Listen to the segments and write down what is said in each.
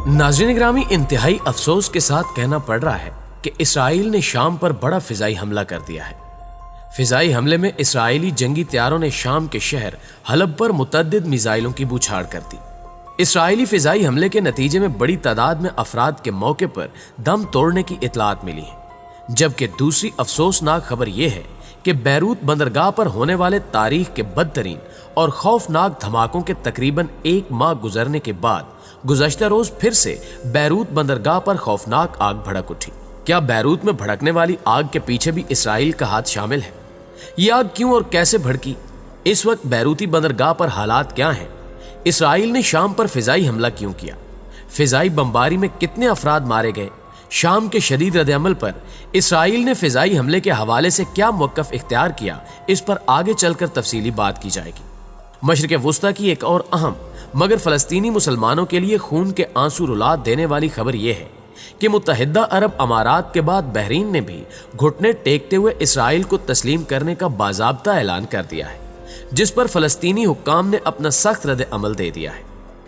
नाज़रीन ग्रामी, इंतहाई अफसोस के साथ कहना पड़ रहा है कि इसराइल ने शाम पर बड़ा फिजाई हमला कर दिया है। फिजाई हमले में इसराइली जंगी तैयारों ने शाम के शहर हलब पर मुतअद्दिद मिसाइलों की बौछार कर दी। इसराइली फिजाई हमले के नतीजे में बड़ी तादाद में अफराद के मौके पर दम तोड़ने की इतलात मिली है, जबकि दूसरी अफसोसनाक खबर यह है कि बैरूत बंदरगाह पर होने वाले तारीख के बदतरीन और खौफनाक धमाकों के तकरीबन एक माह गुजरने के बाद गुज़श्ता रोज फिर से बैरूत बंदरगाह पर खौफनाक आग भड़क उठी। क्या बैरूत में भड़कने वाली आग के पीछे भी इसराइल का हाथ शामिल है? ये आग क्यों और कैसे भड़की? इस वक्त बैरूती बंदरगाह पर हालात क्या हैं? इसराइल ने शाम पर फिजाई हमला क्यों किया? फिजाई बमबारी में कितने अफराद मारे गए? शाम के शदीद रद्द-ए-अमल पर इसराइल ने फिजाई हमले के हवाले से क्या मौक़िफ़ इख्तियार किया, इस पर आगे चलकर तफसीली बात की जाएगी। मशरिक़ वुस्ता की एक और अहम मगर फ़लस्तीनी मुसलमानों के लिए खून के आंसू रुला देने वाली खबर यह है कि मुत्तहिदा अरब अमारात के बाद बहरीन ने भी घुटने टेकते हुए इसराइल को तस्लीम करने का बाज़ाब्ता ऐलान कर दिया है, जिस पर फ़लस्तीनी हुक्काम ने अपना सख्त रद्द-ए-अमल दे दिया है।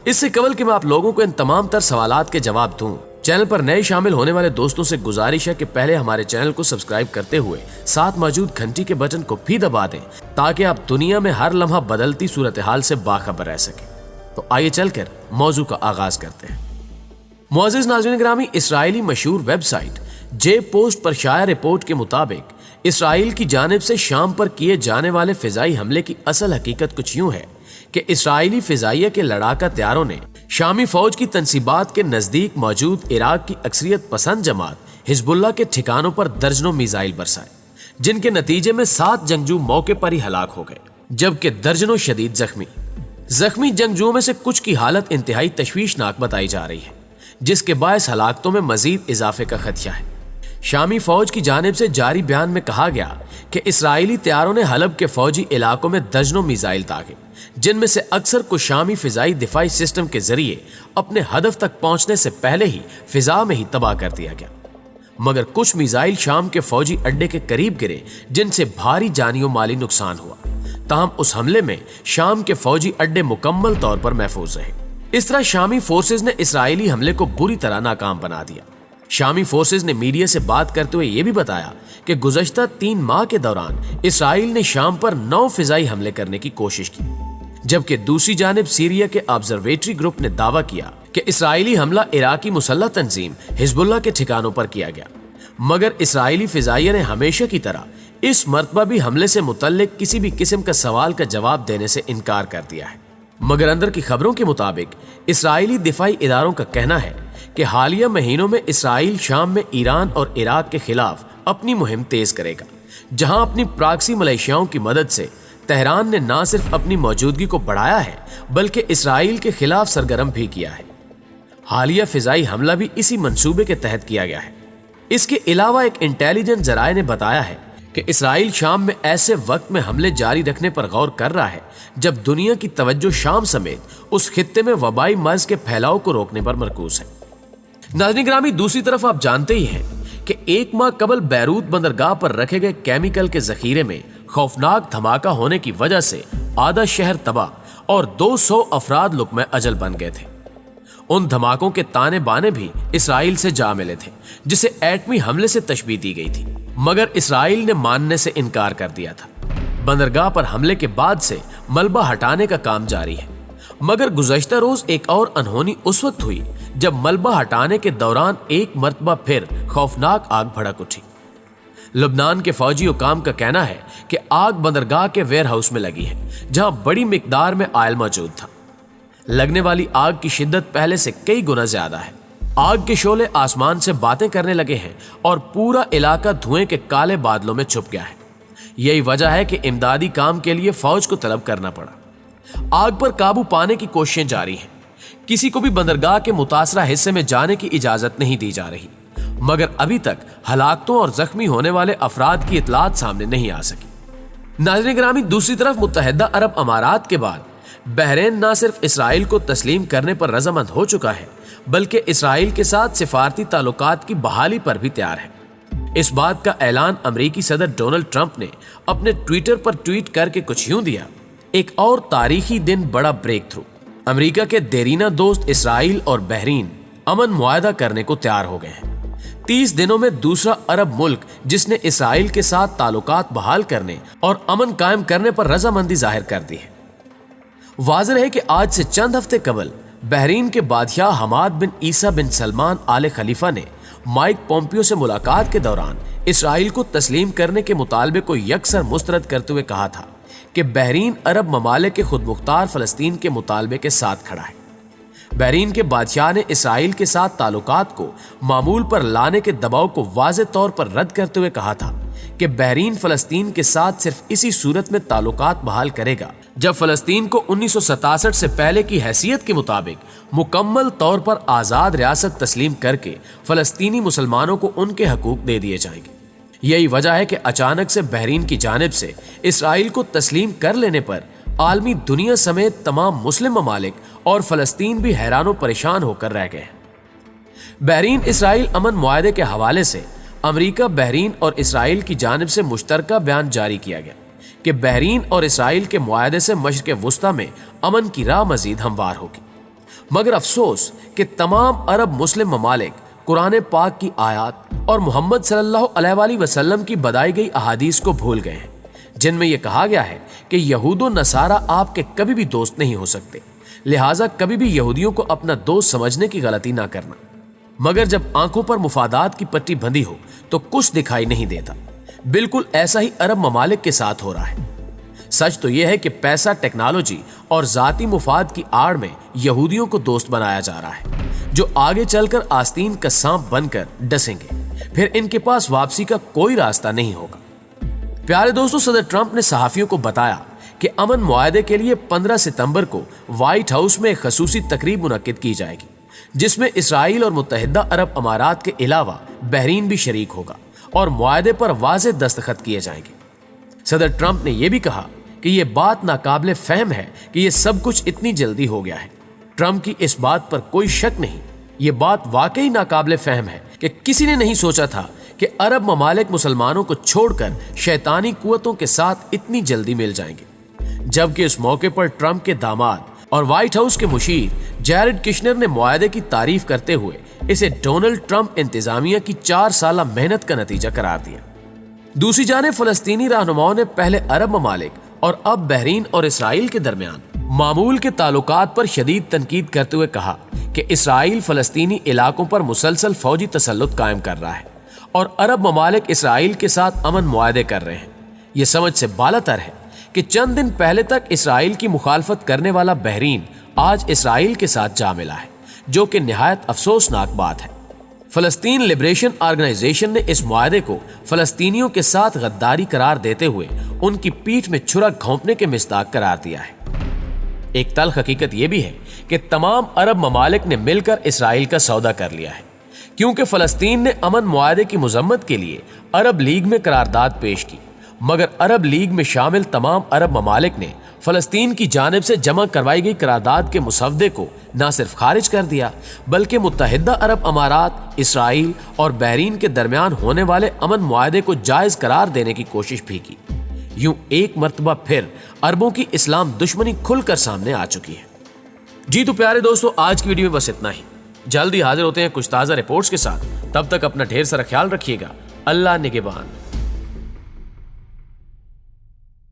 इससे कबल कि मैं आप लोगों को इन तमाम तर सवालात के जवाब दूं, चैनल पर नए शामिल होने वाले दोस्तों से गुजारिश है कि पहले हमारे चैनल को सब्सक्राइब करते हुए साथ मौजूद घंटी के बटन को भी दबा दें, ताकि आप दुनिया में हर लम्हा बदलती सूरत हाल से बाखबर रह सकें। तो आइए चलकर मौजू का आगाज करते हैं। मुअज़्ज़िज़ नाज़रीन ग्रामी, इसराइली मशहूर वेबसाइट जे पोस्ट पर शाया रिपोर्ट के मुताबिक इसराइल की जानिब से शाम पर किए जाने वाले फिजाई हमले की असल हकीकत कुछ यूं है कि इसराइली फिजाइया के लड़ाका तैयारों ने शामी फौज की तनसीबात के नजदीक मौजूद इराक की अक्सरियत पसंद जमात हिजबुल्लाह के ठिकानों पर दर्जनों मिसाइल बरसाए, जिनके नतीजे में 7 जंगजू मौके पर ही हलाक हो गए, जबकि दर्जनों शदीद जख्मी जंगजुओं में से कुछ की हालत इंतहाई तशवीशनाक बताई जा रही है, जिसके बायस हलाकतों में मजीद इजाफे का खदशा है। शामी फौज की जानिब से जारी बयान में कहा गया कि इसराइली तैयारों ने हलब के फौजी इलाकों में दर्जनों मिसाइल दागे, जिनमें से अक्सर को शामी फिजाई दिफाई सिस्टम के जरिए अपने हदफ तक पहुंचने से पहले ही फिजा में ही तबाह कर दिया गया। मगर कुछ मिसाइल शाम के फौजी अड्डे के करीब गिरे, जिनसे भारी जानी और माली नुकसान हुआ। ताहम उस हमले में शाम के फौजी अड्डे मुकम्मल तौर पर महफूज रहे। इस तरह शामी फोर्सेज ने इसराइली हमले को बुरी तरह नाकाम बना दिया। शामी फोर्सेज ने मीडिया से बात करते हुए यह भी बताया कि गुज़श्ता 3 माह के दौरान इसराइल ने शाम पर 9 फिजाई हमले करने की कोशिश की, जबकि दूसरी जानिब सीरिया के ऑब्जर्वेटरी ग्रुप ने दावा किया कि इसराइली हमला इराकी मुसल्लह तंजीम हिजबुल्लाह के ठिकानों पर किया गया। मगर इसराइली फिजाइया ने हमेशा की तरह इस मर्तबा भी हमले से मुतल्लिक किसी भी किस्म का सवाल का जवाब देने से इनकार कर दिया है। मगर अंदर की खबरों के मुताबिक इसराइली दिफाई इदारों का कहना है कि हालिया महीनों में इसराइल शाम में ईरान और इराक के खिलाफ अपनी मुहिम तेज करेगा, जहां अपनी प्राक्सी मलेशियाओं की मदद से तेहरान ने न सिर्फ अपनी मौजूदगी को बढ़ाया है, बल्कि इसराइल के खिलाफ सरगर्म भी किया है। हालिया फिजाई हमला भी इसी मंसूबे के तहत किया गया है। इसके अलावा एक इंटेलिजेंस जराये ने बताया है कि इसराइल शाम में ऐसे वक्त में हमले जारी रखने पर गौर कर रहा है जब दुनिया की तवज्जो शाम समेत उस खित्ते में वबाई मर्ज के फैलाव को रोकने पर मरकूज है। नाज़रीन ग्रामी, दूसरी तरफ आप जानते ही हैं कि 1 माह कबल बैरूत बंदरगाह पर रखे गए केमिकल के जखीरे में खौफनाक धमाका होने की वजह से आधा शहर तबाह और 200 अफराद लुक़्मे अजल बन गए थे। उन धमाकों के ताने बाने भी इसराइल से जा मिले थे, जिसे एटमी हमले से तशबीह दी गई थी, मगर इसराइल ने मानने से इनकार कर दिया था। बंदरगाह पर हमले के बाद से मलबा हटाने का काम जारी है, मगर गुज़श्ता रोज एक और अनहोनी उस वक्त हुई जब मलबा हटाने के दौरान एक मर्तबा फिर खौफनाक आग भड़क उठी। लुबनान के फौजी हुकाम का कहना है कि आग बंदरगाह के वेयर हाउस में लगी है, जहां बड़ी मिकदार में आयल मौजूद था। लगने वाली आग की शिद्दत पहले से कई गुना ज्यादा है। आग के शोले आसमान से बातें करने लगे हैं और पूरा इलाका धुएं के काले बादलों में छुप गया है। यही वजह है कि इमदादी काम के लिए फौज को तलब करना पड़ा। आग पर काबू पाने की कोशिशें जारी हैं। किसी को भी बंदरगाह के मुतासरा हिस्से में जाने की इजाजत नहीं दी जा रही, मगर अभी तक हलाकतों और जख्मी होने वाले अफराद की इतलात सामने नहीं आ सकी। नाज़रीन ग्रामी, दूसरी तरफ मुत्तहिदा अरब अमारात के बाद बहरीन न सिर्फ इसराइल को तस्लीम करने पर रजामंद हो चुका है, बल्कि इसराइल के साथ सिफारती ताल्लुकात की बहाली पर भी तैयार है। इस बात का ऐलान अमेरिकी सदर डोनाल्ड ट्रंप ने अपने ट्विटर पर ट्वीट करके कुछ यूं दिया: एक और तारीखी दिन, बड़ा ब्रेक थ्रू। अमेरिका के देरीना दोस्त इसराइल और बहरीन अमन मुआहदा करने को तैयार हो गए हैं। 30 दिनों में दूसरा अरब मुल्क जिसने इसराइल के साथ ताल्लुकात बहाल करने और अमन कायम करने पर रजामंदी जाहिर कर दी है। वाज़ेह है कि आज से चंद हफ्ते कबल बहरीन के बादशाह हमाद बिन ईसा बिन सलमान आले खलीफा ने माइक पोम्पियो से मुलाकात के दौरान इसराइल को तस्लीम करने के मुतालबे को यकसर मुस्तरद करते हुए कहा था कि बहरीन अरब ममालिक के खुद मुख्तार फलस्तीन के मुतालबे के साथ खड़ा है। बहरीन के बादशाह ने इसराइल के साथ ताल्लुकात को मामूल पर लाने के दबाव को वाज़ेह तौर पर रद्द करते हुए कहा था कि बहरीन फलस्तीन के साथ सिर्फ इसी सूरत में ताल्लुकात बहाल करेगा जब फलस्तीन को 1967 से पहले की हैसियत के मुताबिक मुकम्मल तौर पर आज़ाद रियासत तस्लीम करके फलस्तीनी मुसलमानों को उनके हकूक दे दिए जाएंगे। यही वजह है कि अचानक से बहरीन की जानिब से इसराइल को तस्लीम कर लेने पर आलमी दुनिया समेत तमाम मुस्लिम ममालिक और फलस्तीन भी हैरान परेशान होकर रह गए। बहरीन इसराइल अमन मुआहदे के हवाले से अमरीका, बहरीन और इसराइल की जानिब से मुश्तरका बयान जारी किया गया कि बहरीन और इसराइल के मुआहदे से मशरिक़ वुस्ता में अमन की राह मजीद हमवार होगी। मगर अफसोस कि तमाम अरब मुस्लिम ममालिक कुरान पाक की आयत और मोहम्मद सल्लल्लाहु अलैहि वसल्लम की बताई गई अहादीस को भूल गए हैं, जिनमें यह कहा गया है कि यहूद व नसारा आपके कभी भी दोस्त नहीं हो सकते, लिहाजा कभी भी यहूदियों को अपना दोस्त समझने की गलती ना करना। मगर जब आंखों पर मुफादात की पट्टी बंधी हो तो कुछ दिखाई नहीं देता। बिल्कुल ऐसा ही अरब ममालिक के साथ हो रहा है। सच तो यह है कि पैसा, टेक्नोलॉजी और जाती मुफाद की आड़ में यहूदियों को दोस्त बनाया जा रहा है, जो आगे चलकर आस्तीन का सांप बनकर डसेंगे। फिर इनके पास वापसी का कोई रास्ता नहीं होगा। प्यारे दोस्तों, सदर ट्रंप ने सहाफियों को बताया कि अमन मुआहदे के लिए 15 सितंबर को व्हाइट हाउस में एक खसूसी तकरीब मुनक्किद की जाएगी, जिसमें इसराइल और मुत्तहिदा अरब अमारात के अलावा बहरीन भी शरीक होगा और मुआहदे पर वाज़ेह दस्तखत किए जाएंगे। सदर ट्रंप ने यह भी कहा कि यह बात नाकाबिले फहम है कि यह सब कुछ इतनी जल्दी हो गया है। ट्रंप की इस बात पर कोई शक नहीं। यह बात वाकई नाकाबिले फहम है कि किसी ने नहीं सोचा था कि अरब ममालिक मुसलमानों को छोड़कर शैतानी कुव्वतों के साथ इतनी जल्दी मिल जाएंगे। जबकि इस मौके पर ट्रंप के दामाद और व्हाइट हाउस के मुशीर जैरेड किशनर ने मुआहदे की तारीफ करते हुए इसे डोनाल्ड ट्रंप इंतजामिया की 4 साल मेहनत का नतीजा करार दिया। दूसरी जानिब फलस्तीनी रहनुमाओं ने पहले अरब ममालिक और अब बहरीन और इसराइल के दरमियान मामूल के ताल्लुकात पर शदीद तनकीद करते हुए कहा कि इसराइल फलस्तीनी इलाकों पर मुसलसल फौजी तसल्लुत कायम कर रहा है और अरब ममालिक इसराइल के साथ अमन मुआहदे कर रहे हैं। यह समझ से बालातर है कि चंद दिन पहले तक इसराइल की मुखालफत करने वाला बहरीन आज इसराइल के साथ जा मिला है, जो कि निहायत अफसोसनाक बात है। फलस्तीन लिबरेशन ऑर्गेनाइजेशन ने इस मुआहदे को फलस्तीनियों के साथ गद्दारी करार देते हुए उनकी पीठ में छुरा घोंपने के मिसदाक करार दिया है। एक तल्ख हकीकत यह भी है कि तमाम अरब ममालिक ने मिलकर इसराइल का सौदा कर लिया है, क्योंकि फलस्तीन ने अमन मुआहदे की मजम्मत के लिए अरब लीग में करारदाद पेश की, मगर अरब लीग में शामिल तमाम अरब ममालिक ने फलस्तीन की जानिब से जमा करवाई गई करारदाद के मुसवदे को न सिर्फ खारिज कर दिया, बल्कि मुत्तहिदा अरब अमारात, इसराइल और बहरीन के दरमियान होने वाले अमन मुआहदे को जायज करार देने की कोशिश भी की। यूं एक मर्तबा फिर अरबों की इस्लाम दुश्मनी खुलकर सामने आ चुकी है। जी तो प्यारे दोस्तों, आज की वीडियो में बस इतना ही। जल्दी हाजिर होते हैं कुछ ताज़ा रिपोर्ट्स के साथ। तब तक अपना ढेर सारा ख्याल रखिएगा। अल्लाह निगहबान।